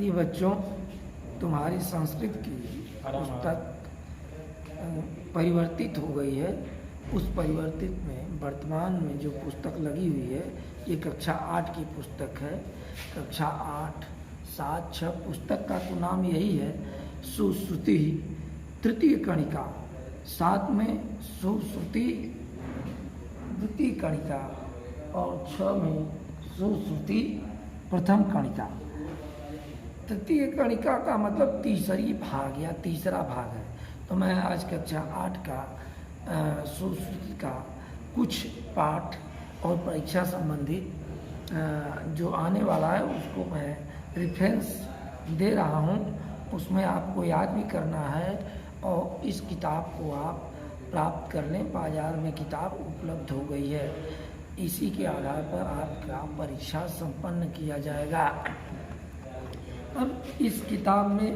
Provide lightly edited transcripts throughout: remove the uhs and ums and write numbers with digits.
प्रिय बच्चों, तुम्हारी संस्कृत की पुस्तक परिवर्तित हो गई है। उस परिवर्तित में वर्तमान में जो पुस्तक लगी हुई है ये कक्षा 8 की पुस्तक है। कक्षा 8 7 6 पुस्तक का तो नाम यही है, सुश्रुति तृतीय कणिका। 7 में सुश्रुति द्वितीय कणिका और 6 में सुश्रुति प्रथम कणिका। तृतीय कणिका का मतलब तीसरी भाग या तीसरा भाग है। तो मैं आज कक्षा 8 का सुश्रुति का कुछ पाठ और परीक्षा संबंधित जो आने वाला है उसको मैं रेफरेंस दे रहा हूँ। उसमें आपको याद भी करना है और इस किताब को आप प्राप्त कर लें। बाजार में किताब उपलब्ध हो गई है। इसी के आधार पर आपका परीक्षा संपन्न किया जाएगा। अब इस किताब में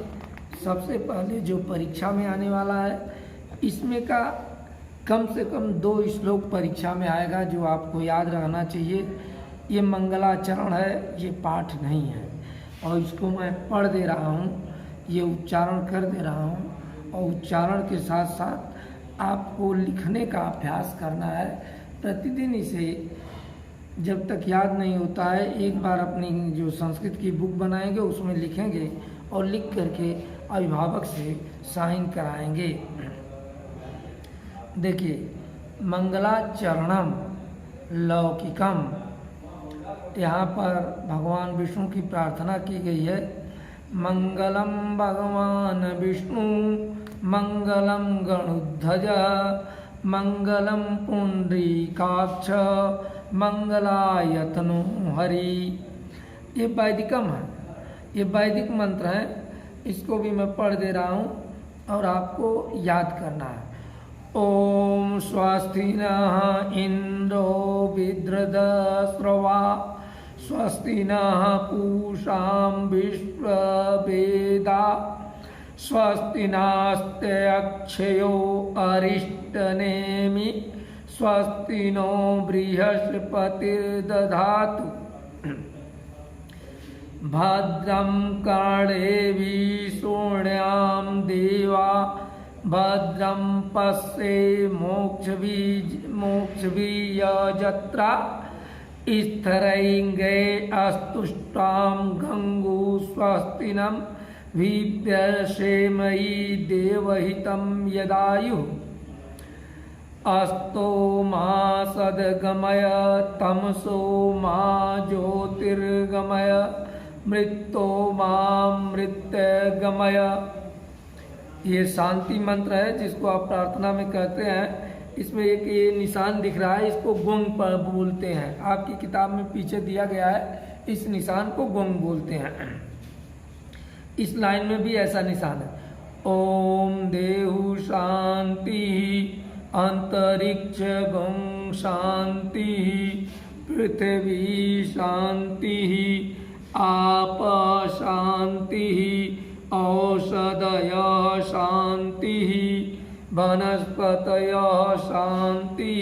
सबसे पहले जो परीक्षा में आने वाला है, इसमें का कम से कम 2 श्लोक परीक्षा में आएगा जो आपको याद रहना चाहिए। ये मंगलाचरण है, ये पाठ नहीं है। और इसको मैं पढ़ दे रहा हूँ, ये उच्चारण कर दे रहा हूँ और उच्चारण के साथ साथ आपको लिखने का अभ्यास करना है। प्रतिदिन इसे जब तक याद नहीं होता है एक बार अपनी जो संस्कृत की बुक बनाएंगे उसमें लिखेंगे और लिख करके अभिभावक से साइन कराएंगे। देखिए, मंगलाचरणम लौकिकम, यहाँ पर भगवान विष्णु की प्रार्थना की गई है। मंगलम भगवान विष्णु मंगलम गणुध्वज मंगलम पुंडरीकाक्ष मंगलायतनु हरि। ये वैदिकम है, ये वैदिक मंत्र है। इसको भी मैं पढ़ दे रहा हूँ और आपको याद करना है। ओम स्वस्ति नः इंद्रो विद्रदस्रवा स्वस्ति नः पूषा विश्ववेदा स्वस्ति नास्ते अक्षयो अरिष्टनेमि स्वस्ति नो बृहस्पतिर्दधातु भद्रं कर्णेभिः शृणुयाम देवा भद्रं पश्ये मोक्षभिर्यजत्रा स्थैर्यंगे अस्तुष्टां गंगो स्वस्तिनं विभ्यसेमयि देवहितं यदायुः अस्तो मा सद्गमय तमसो मा ज्योतिर्गमय मृत्यो मृत्यगमय। ये शांति मंत्र है जिसको आप प्रार्थना में कहते हैं। इसमें एक ये निशान दिख रहा है, इसको गोंग पर बोलते हैं। आपकी किताब में पीछे दिया गया है, इस निशान को गोंग बोलते हैं। इस लाइन में भी ऐसा निशान है। ओम देहु शांति अंतरिक्ष गों शांति पृथ्वी शांति आप शांति औषधय शांति वनस्पतय शांति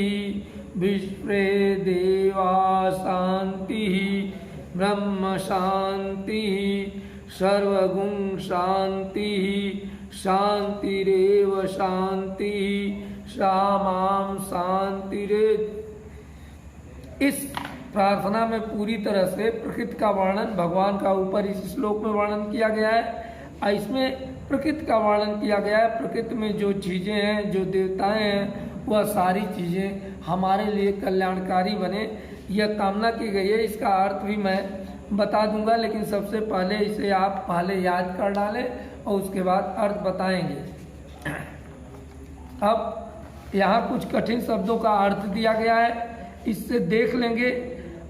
विश्वे देवा शांति ब्रह्म शांति सर्वगुण शांति शांतिरेव शांति शामां शांतिरेव। इस प्रार्थना में पूरी तरह से प्रकृति का वर्णन भगवान का ऊपर इस श्लोक में वर्णन किया गया है। इसमें प्रकृति का वर्णन किया गया है। प्रकृति में जो चीज़ें हैं, जो देवताएं हैं, वह सारी चीज़ें हमारे लिए कल्याणकारी बने, यह कामना की गई है। इसका अर्थ भी मैं बता दूंगा, लेकिन सबसे पहले इसे आप पहले याद कर डालें और उसके बाद अर्थ बताएंगे। अब यहाँ कुछ कठिन शब्दों का अर्थ दिया गया है, इससे देख लेंगे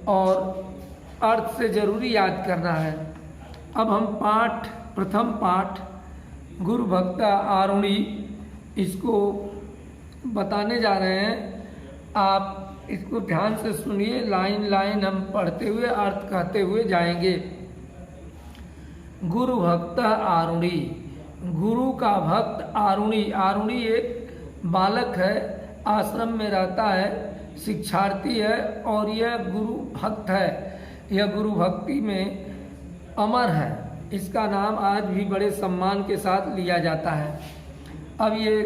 और अर्थ से जरूरी याद करना है। अब हम प्रथम पाठ गुरु भक्त आरुणि इसको बताने जा रहे हैं। आप इसको ध्यान से सुनिए, लाइन लाइन हम पढ़ते हुए अर्थ कहते हुए जाएंगे। गुरु भक्त आरुणि, गुरु का भक्त आरुणि। आरुणि एक बालक है, आश्रम में रहता है, शिक्षार्थी है और यह गुरु भक्त है। यह गुरु भक्ति में अमर है। इसका नाम आज भी बड़े सम्मान के साथ लिया जाता है। अब ये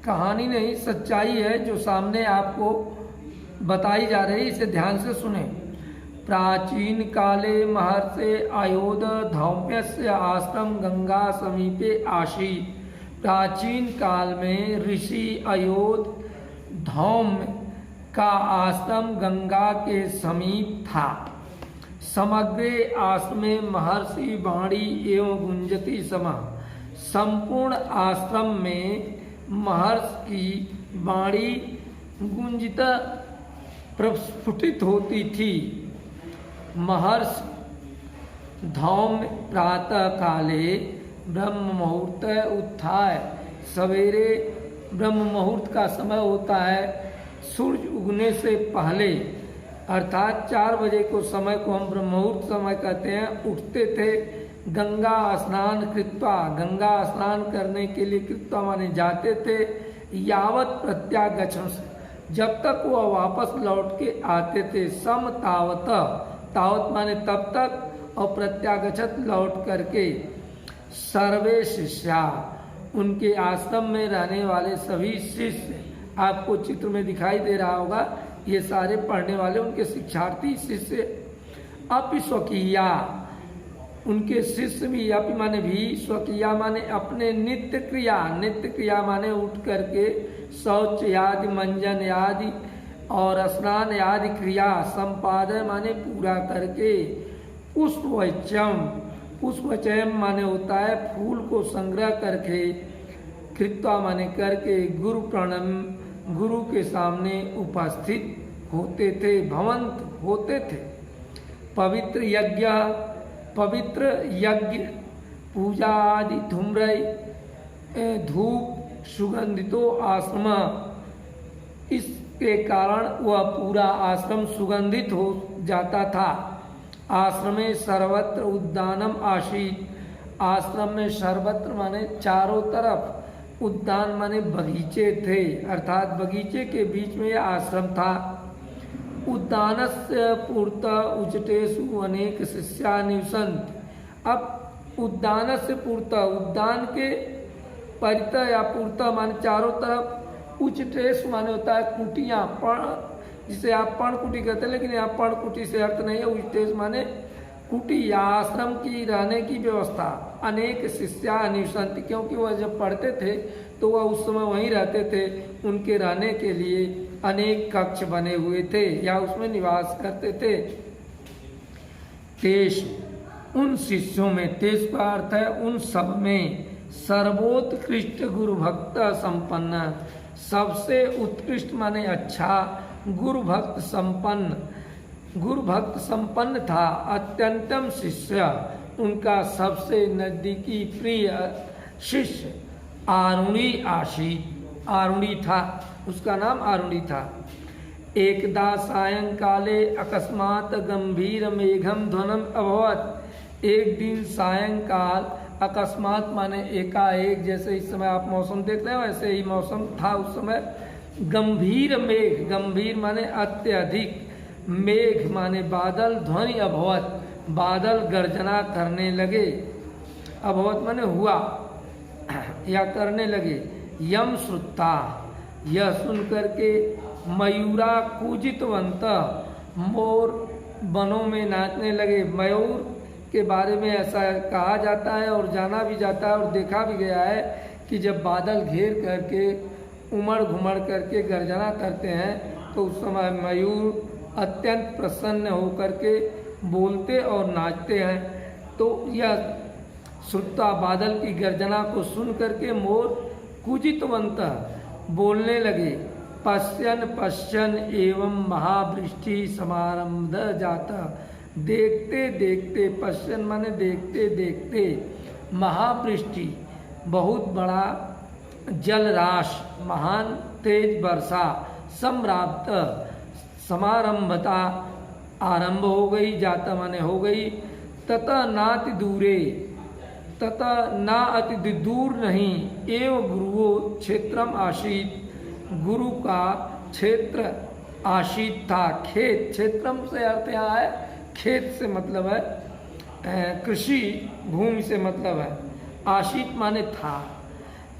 कहानी नहीं, सच्चाई है जो सामने आपको बताई जा रही, इसे ध्यान से सुने। प्राचीन काले महर्षे अयोध धौम्यस्य आश्रम गंगा समीपे आसीत्। प्राचीन काल में ऋषि अयोध धौम्य का आश्रम गंगा के समीप था। समग्र आश्रमे महर्षि वाणी एवं गुंजती समा। संपूर्ण आश्रम में महर्षि की वाणी गुंजिता प्रस्फुटित होती थी। महर्षि धौम्य प्रातः काले ब्रह्म मुहूर्त उत्थाय। सवेरे ब्रह्म मुहूर्त का समय होता है, सूर्य उगने से पहले, अर्थात 4 बजे को समय को हम ब्रह्म मुहूर्त समय कहते हैं, उठते थे। गंगा स्नान कृत्वा, गंगा स्नान करने के लिए कृत्वा माने जाते थे। यावत प्रत्यागच्छन्, जब तक वह वापस लौट के आते थे। सम तावत, तावत माने तब तक, और प्रत्यागच्छत लौट करके। सर्वे शिष्या, उनके आश्रम में रहने वाले सभी शिष्य, आपको चित्र में दिखाई दे रहा होगा, ये सारे पढ़ने वाले उनके शिक्षार्थी शिष्य। अपि स्वकीया, उनके शिष्य भी, अपि माने भी, स्वकीया माने अपने नित्य क्रिया, नित्य क्रिया माने उठ करके शौच आदि मंजन आदि और स्नान आदि क्रिया संपादन माने पूरा करके। पुष्पवचम, पुष्पचयम माने होता है फूल को संग्रह करके, कृत्वा माने करके, गुरु प्रणम, गुरु के सामने उपस्थित होते थे, भवंत होते थे। पवित्र यज्ञ, पवित्र यज्ञ पूजा आदि धूम्र धूप सुगंधितो आश्रम, इसके कारण वह पूरा आश्रम सुगंधित हो जाता था। आश्रमे सर्वत्र उद्यानम आसीत्, आश्रम में सर्वत्र माने चारों तरफ, उद्यान माने बगीचे थे, अर्थात बगीचे के बीच में यह आश्रम था। उद्यानस्य पुरतः उच्चतेषु अनेक शिष्या निवसन्ति। अब उद्यानस्य पुरतः, उद्यान के परितः या पुरतः माने चारों तरफ, उच्चतेषु माने होता है कुटियाँ, जिसे आप पर्णकुटी कहते हैं, लेकिन यहाँ पर्णकुटी से अर्थ नहीं है। उच्चतेषु माने कुटी या आश्रम की रहने की व्यवस्था। अनेक शिष्या निवसन्ति, क्योंकि वह जब पढ़ते थे तो वह उस समय वहीं रहते थे, उनके रहने के लिए अनेक कक्ष बने हुए थे या उसमें निवास करते थे। तेष, उन शिष्यों में, तेष का अर्थ है उन सब में, सर्वोत्कृष्ट गुरु भक्त संपन्न, सबसे उत्कृष्ट माने अच्छा, गुरु भक्त संपन्न, गुरु भक्त संपन्न था। अत्यंतम शिष्य, उनका सबसे नजदीकी प्रिय शिष्य आरुणि आसीत्, आरुणि था, उसका नाम आरुणि था। एकदा सायंकाले अकस्मात् गंभीर मेघम ध्वनम अभवत्। एक दिन सायंकाल, अकस्मात माने एकाएक, जैसे इस समय आप मौसम देख रहे हो वैसे ही मौसम था उस समय। गंभीर मेघ, गंभीर माने अत्यधिक, मेघ माने बादल, ध्वनि अभवत, बादल गर्जना करने लगे। अभवत माने हुआ या करने लगे। यम श्रुता, यह सुन करके मयूरा कूजितवंत, मोर वनों में नाचने लगे। मयूर के बारे में ऐसा कहा जाता है और जाना भी जाता है और देखा भी गया है कि जब बादल घेर करके उमड़ घुमड़ करके गर्जना करते हैं तो उस समय मयूर अत्यंत प्रसन्न होकर के बोलते और नाचते हैं। तो यह श्रुता, बादल की गर्जना को सुन करके मोर कुजितवंत, बोलने लगे। पश्यन पश्यन एवं महावृष्टि समारंभ जाता, देखते देखते, पश्यन माने देखते देखते, महावृष्टि बहुत बड़ा जलराश, महान तेज वर्षा, सम्राप्त समारंभता आरंभ हो गई, जाता माने हो गई। तथा नाति दूरे, तथा ना अति दूर नहीं, एवं गुरुओ क्षेत्रम आसीत्, गुरु का क्षेत्र आसीत् था। खेत, क्षेत्रम से अर्थ यहाँ है खेत से मतलब है। कृषि भूमि से मतलब है। आसीत माने था।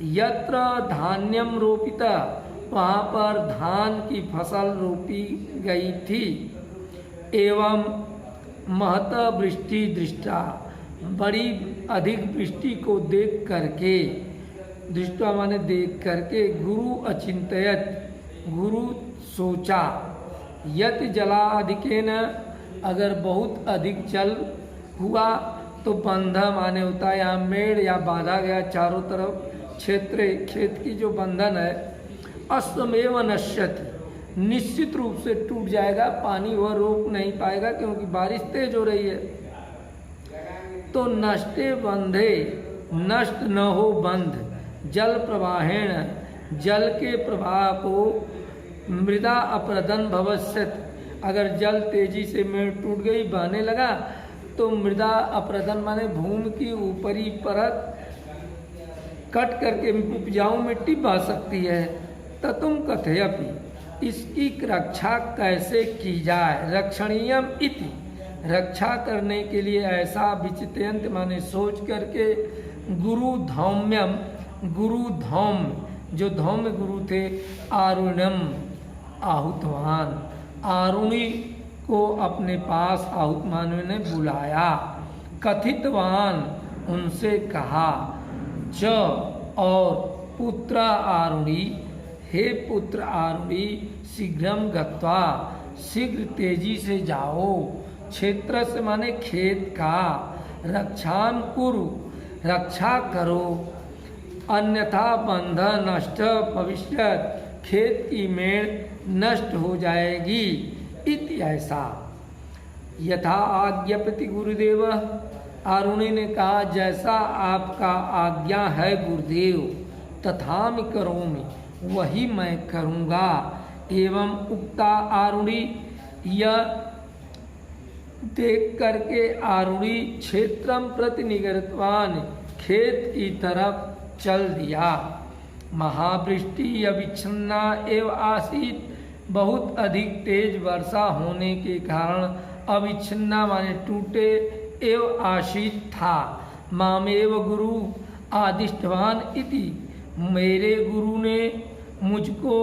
यत्र धान्यम रोपिता, वहाँ पर धान की फसल रोपी गई थी। एवं महत वृष्टि दृष्टा, बड़ी अधिक वृष्टि को देख करके, दृष्टा माने देख करके, गुरु अचिंतयत, गुरु सोचा, यत जलाधिकेन, अगर बहुत अधिक जल हुआ तो बंधा माने होता है यहाँ मेड़ या बांधा गया चारों तरफ क्षेत्र, खेत की जो बंधन है, अस्तमेव नश्यति, निश्चित रूप से टूट जाएगा, पानी वह रोक नहीं पाएगा क्योंकि बारिश तेज हो रही है। तो नष्टे बंधे, नष्ट न हो बंध, जल प्रवाहेण, जल के प्रवाह को मृदा अपरदन भविष्यत, अगर जल तेजी से मेड़ टूट गई बहने लगा तो मृदा अपरदन माने भूमि की ऊपरी परत कट करके उपजाऊ मिट्टी बह सकती है। ततुम कथयपि, इसकी रक्षा कैसे की जाए, रक्षणीयम इति, रक्षा करने के लिए ऐसा विचित्यंत माने सोच करके, गुरु धौम्यम, गुरु धौम्य, जो धौम्य गुरु थे, आरुणम आहुतवान, आरुणी को अपने पास आहुत मानव ने बुलाया। कथितवान, उनसे कहा, च और पुत्र आरुणी, हे पुत्र आरुणी, शीघ्रम गत्वा, शीघ्र तेजी से जाओ, क्षेत्र से माने खेत का, रक्षाम कुरु, रक्षा करो, अन्यथा बंध नष्ट भविष्यत, खेत की मेड़ नष्ट हो जाएगी। इति ऐसा। यथा आज्ञापति गुरुदेव, आरुणि ने कहा जैसा आपका आज्ञा है गुरुदेव, तथामि करोमि, वही मैं करूँगा। एवं उक्ता आरुणि, यह देख करके आरुणि क्षेत्रम प्रति निगतवान, खेत की तरफ चल दिया। महावृष्टि अविच्छिन्ना एव आसीत, बहुत अधिक तेज वर्षा होने के कारण अविच्छिन्ना माने टूटे एव आशीत था। मामेव गुरु आदिष्टवान इति, मेरे गुरु ने मुझको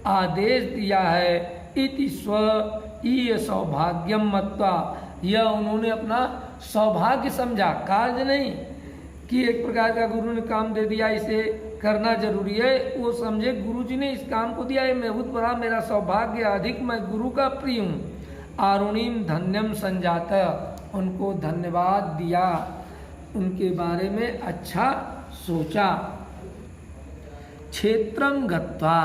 आदेश दिया है। इति स्वकीय सौभाग्यम मत्वा, यह उन्होंने अपना सौभाग्य समझा, कार्य नहीं कि एक प्रकार का गुरु ने काम दे दिया इसे करना जरूरी है, वो समझे गुरु जी ने इस काम को दिया है, मैं बहुत बड़ा मेरा सौभाग्य, अधिक मैं गुरु का प्रिय हूँ। आरुणिम धन्यम संजाता, उनको धन्यवाद दिया, उनके बारे में अच्छा सोचा। क्षेत्रम गत्वा,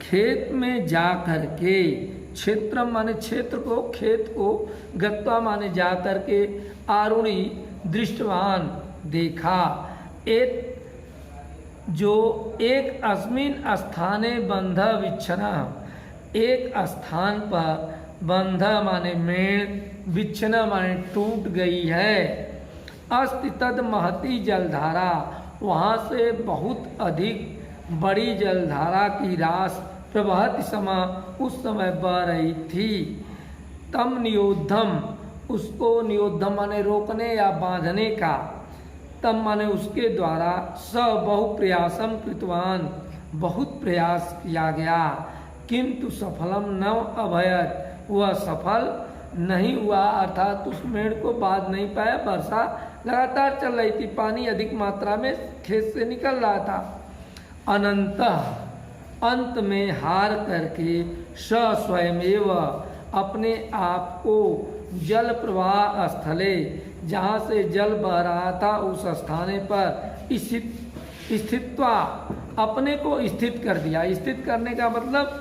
खेत में जा करके, क्षेत्रम माने क्षेत्र को, खेत को, गत्वा माने जा करके, आरुणि दृष्टवान देखा, एक जो एक अस्मिन स्थाने बंध विच्छना, एक स्थान पर बंध माने मेड़, विच्छना माने टूट गई है। अस्ति तद महती जलधारा, वहाँ से बहुत अधिक बड़ी जलधारा की रास प्रवहति समय, उस समय बह रही थी। तम नियोद्धम, उसको नियोद्धम माने रोकने या बांधने का, तम माने उसके द्वारा, स बहु प्रयासम कृतवान, बहुत प्रयास किया गया, किंतु सफलम न अभयत, वह सफल नहीं हुआ, अर्थात उस मेड़ को बांध नहीं पाया। वर्षा लगातार चल रही थी, पानी अधिक मात्रा में खेत से निकल रहा था। अनंत, अंत में हार करके, स स्वयमेव, अपने आप को, जल प्रवाह स्थले, जहाँ से जल बह रहा था उस स्थाने पर स्थित्वा, अपने को स्थित कर दिया। स्थित करने का मतलब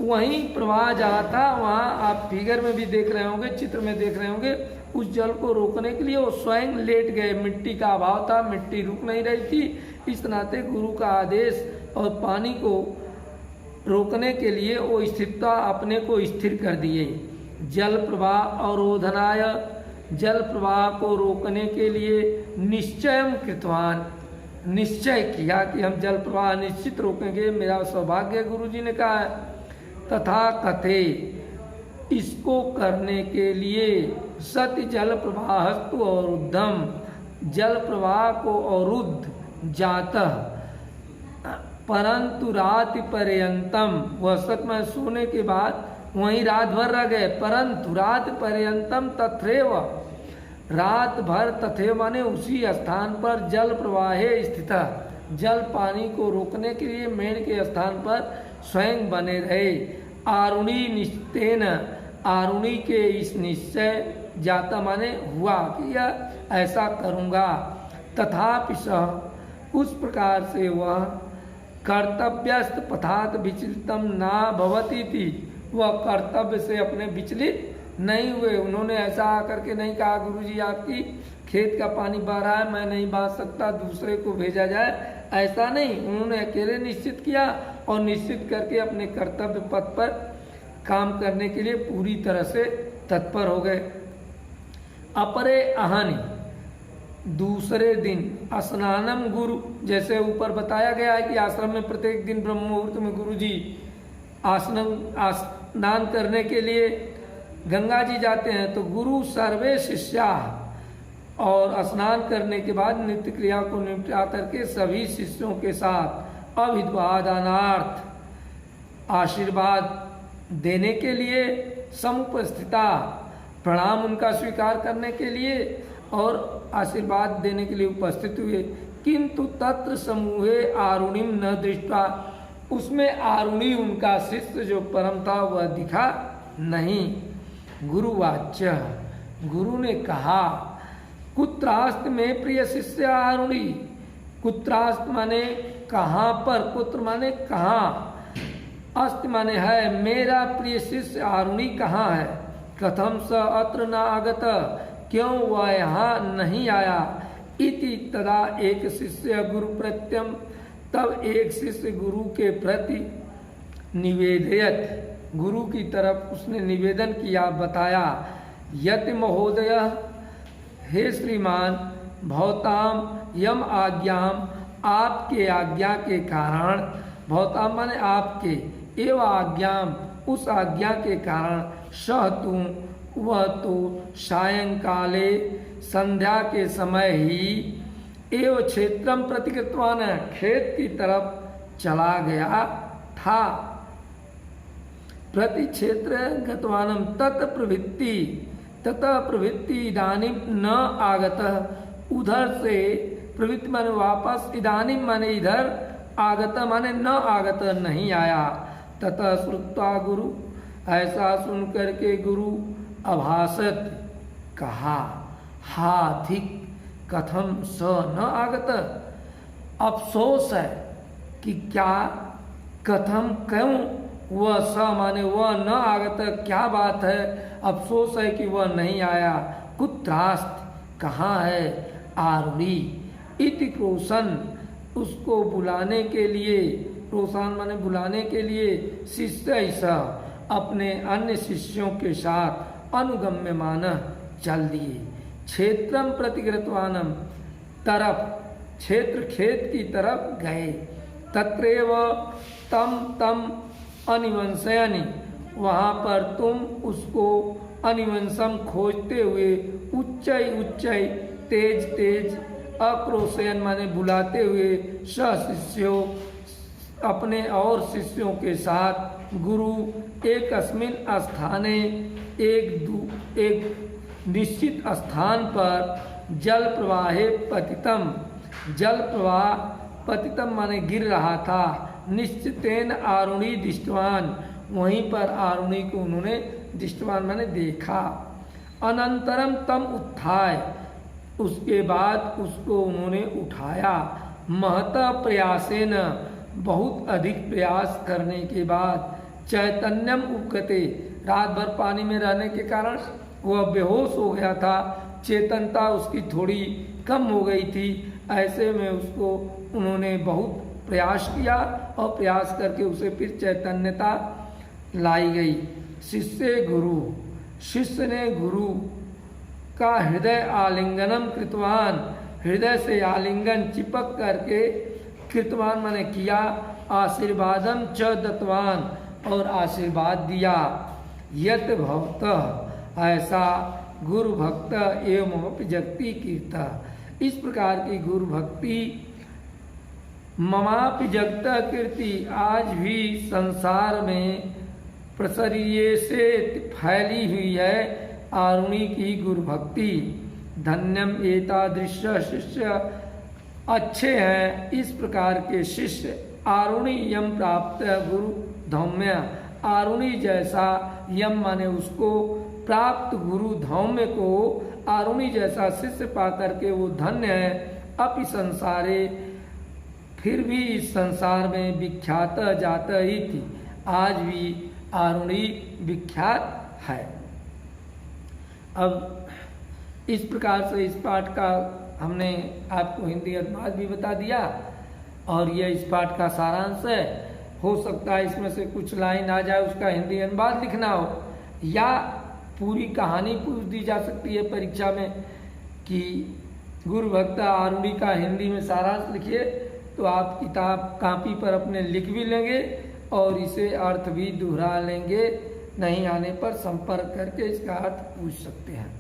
वहीं प्रवाह जहाँ था, वहाँ आप फिगर में भी देख रहे होंगे, चित्र में देख रहे होंगे, उस जल को रोकने के लिए वो स्वयं लेट गए। मिट्टी का अभाव था, मिट्टी रुक नहीं रही थी, इस नाते गुरु का आदेश और पानी को रोकने के लिए वो स्थिरता अपने को स्थिर कर दिए। जल प्रवाह अवरोधनाय, जल प्रवाह को रोकने के लिए निश्चयम कृतवान, निश्चय किया कि हम जल प्रवाह निश्चित रोकेंगे, मेरा सौभाग्य गुरु जी ने कहा है। तथा कथे, इसको करने के लिए सति जल प्रवाहस्तु और उद्धम, जल प्रवाह को अवरुद्ध जातः परंतु राति पर्यंतम, वह सत में सोने के बाद वहीं रात भर रह गए, परंतु रात पर्यंतम तथैव, रात भर तथैव माने उसी स्थान पर जल प्रवाहे स्थित, जल पानी को रोकने के लिए मेढ़ के स्थान पर स्वयं बने रहे। आरुणी निश्चयन, आरुणी के इस निश्चय जाता माने हुआ कि यह ऐसा करूँगा। तथापि सह, उस प्रकार से वह कर्तव्यस्थ पथात विचलितम ना भवती थी, वह कर्तव्य से अपने विचलित नहीं हुए। उन्होंने ऐसा आकर के नहीं कहा गुरुजी आपकी खेत का पानी बह रहा है, मैं नहीं बहा सकता, दूसरे को भेजा जाए, ऐसा नहीं। उन्होंने अकेले निश्चित किया और निश्चित करके अपने कर्तव्य पथ पर काम करने के लिए पूरी तरह से तत्पर हो गए। अपरे अहानि, दूसरे दिन स्नानम गुरु, जैसे ऊपर बताया गया है कि आश्रम में प्रत्येक दिन ब्रह्म मुहूर्त में गुरुजी स्नान करने के लिए गंगा जी जाते हैं, तो गुरु सर्वे शिष्या, और स्नान करने के बाद नित्य क्रिया को निपटा करके सभी शिष्यों के साथ अभिवादनार्थ, आशीर्वाद देने के लिए, समुपस्थिता, प्रणाम उनका स्वीकार करने के लिए और आशीर्वाद देने के लिए उपस्थित हुए। किंतु तत्र समूहे आरुणिम न दृष्टा, उसमें आरुणि उनका शिष्य जो परम था वह दिखा नहीं। गुरुवाच्य, गुरु ने कहा, कुत्रास्त में प्रिय शिष्य आरुणि, कुत्रास्त माने कहाँ पर, कुत्र माने कहाँ, अस्त माने है, मेरा प्रिय शिष्य आरुणि कहाँ है। कथम स अत्र न आगत, क्यों वह यहाँ नहीं आया। इति तदा एक शिष्य गुरु प्रत्यम, तब एक शिष्य गुरु के प्रति निवेदयत, गुरु की तरफ उसने निवेदन किया, बताया। यति महोदय, हे श्रीमान, भवताम यम आज्ञाम, आपके आज्ञा के कारण, भवताम माने आपके, एवं आज्ञाम उस आज्ञा के कारण, सह तुम वह तो सायंकाले संध्या के समय ही, एवं क्षेत्रम प्रतिकृतवान, खेत की तरफ चला गया था। प्रति क्षेत्र गतवानम तत् प्रवृत्ति, ततः प्रवृत्ति इदानीम न आगत, उधर से प्रवृत्ति माने वापस, इदानीम माने इधर, आगत माने न आगत नहीं आया। ततः श्रुत्वा गुरु, ऐसा सुन करके गुरु अभासत, कहा, हाधिक कथम स न आगत, अफसोस है कि क्या, कथम क्यों, वह स माने वह न आगत, क्या बात है, अफसोस है कि वह नहीं आया। कुत्रास्त, कहाँ है, आरुणि, इति क्रोशन, उसको बुलाने के लिए, प्रोत्साहन माने बुलाने के लिए, शिष्य ऐसा अपने अन्य शिष्यों के साथ अनुगम्यमान चल दिए। क्षेत्रम प्रतिकृतवानम, तरफ, क्षेत्र खेत की तरफ गए। तत्रैव तम तम अनिवंशयनि, वहाँ पर तुम उसको अनिवंशम खोजते हुए, उच्चय उच्चय, तेज तेज, अक्रोशयन माने बुलाते हुए, शिष्यों अपने और शिष्यों के साथ, गुरु एक अस्मिन स्थाने, एक निश्चित स्थान पर, जल प्रवाहे पतितम, जल प्रवाह पतितम माने गिर रहा था, निश्चितेन आरुणि दृष्टवान, वहीं पर आरुणि को उन्होंने दृष्टवान माने देखा। अनंतरम तम उत्थाय, उसके बाद उसको उन्होंने उठाया। महता प्रयासेन, बहुत अधिक प्रयास करने के बाद, चैतन्यम उपगते, रात भर पानी में रहने के कारण वह बेहोश हो गया था, चेतनता उसकी थोड़ी कम हो गई थी। ऐसे में उसको उन्होंने बहुत प्रयास किया और प्रयास करके उसे फिर चैतन्यता लाई गई। शिष्य गुरु, शिष्य ने गुरु का हृदय आलिंगनम कृतवान, हृदय से आलिंगन चिपक करके, कृतवान माने किया, आशीर्वादम च दत्तवान, और आशीर्वाद दिया। यत भवतः ऐसा गुरु भक्त एवं जगती कीर्ता। इस प्रकार की गुरु भक्ति ममापि जगता कीर्ति आज भी संसार में प्रसरिये से फैली हुई है। आरुणि की गुरु भक्ति धन्यम एतादृश शिष्य अच्छे हैं इस प्रकार के शिष्य। आरुणि यम प्राप्त गुरु धौम्य। आरुणि जैसा यम माने उसको प्राप्त गुरु धौम्य को आरुणि जैसा शिष्य पाकर के वो धन्य है। अपि संसारे फिर भी इस संसार में विख्यात जाता ही थी। आज भी आरुणि विख्यात है। अब इस प्रकार से इस पाठ का हमने आपको हिंदी अनुवाद भी बता दिया और यह इस पाठ का सारांश है। हो सकता है इसमें से कुछ लाइन आ जाए उसका हिंदी अनुवाद लिखना हो या पूरी कहानी पूछ दी जा सकती है परीक्षा में कि गुरु भक्त आरुणि का हिंदी में सारांश लिखिए, तो आप किताब कॉपी पर अपने लिख भी लेंगे और इसे अर्थ भी दोहरा लेंगे। नहीं आने पर संपर्क करके इसका अर्थ पूछ सकते हैं।